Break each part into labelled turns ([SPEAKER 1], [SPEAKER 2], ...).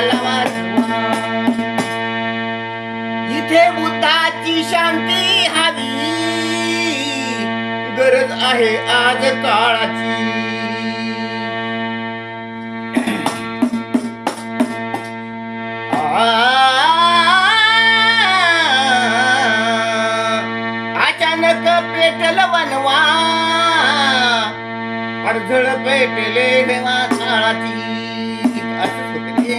[SPEAKER 1] देशाला वाचवा. इथे बुद्धाची शांती हवी, गरज आहे आज काळाची. अचानक पेटल वनवा, अडझळ पेटले हेवा काळाची. असंच होतं रे.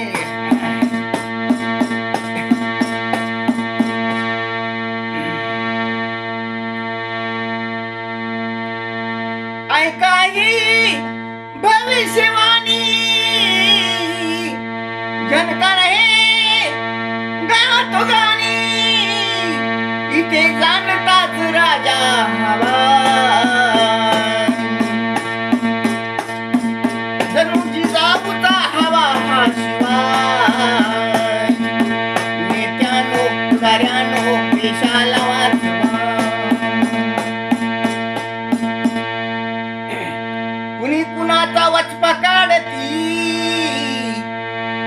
[SPEAKER 1] ऐकाही भविष्यवाणी, जनकर हे गातो गाणी. इथे जाणताच राजा हवा, जणू जाऊचा हवा हा शिवाय. नेत्यानो पुढाऱ्यानो देशाला वाचवा. कुणी कुणाचा वचपा काढती,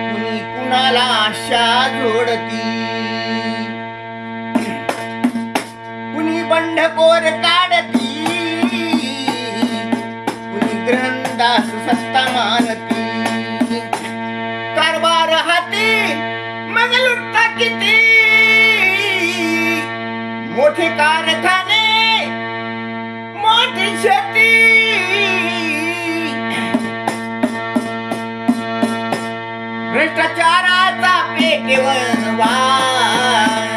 [SPEAKER 1] कुणी कुणाला आशा जोडती. कुणी बंडखोर काढती, कुणी ग्रहणदास सत्ता मानती. कारभार हाती मग लुटता किती, मोठे कारखाने मोठी शेती. भ्रष्टाचाराचा पेटेवर वाय.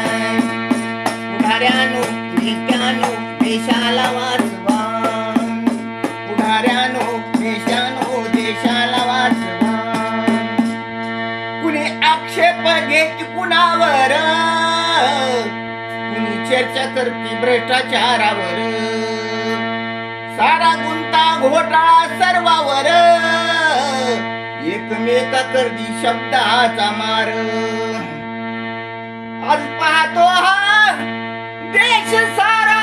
[SPEAKER 1] पुढाऱ्यानो नेत्यानो देशाला वाचवा. पुढाऱ्यानो नेत्यानो देशाला वाचवा. कुणी आक्षेप घेत कुणावर, कुणी चर्चा करते भ्रष्टाचारावर. सारा गुंता घोटाळा सर्वावर, एकमेका करदी शब्दाचा मार. आज पाहतो हा देश सारा,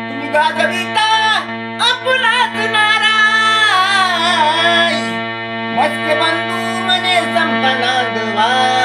[SPEAKER 1] तुम्ही गाजविता आपलाच नारा. मस्के बंधू मने संपना दवा.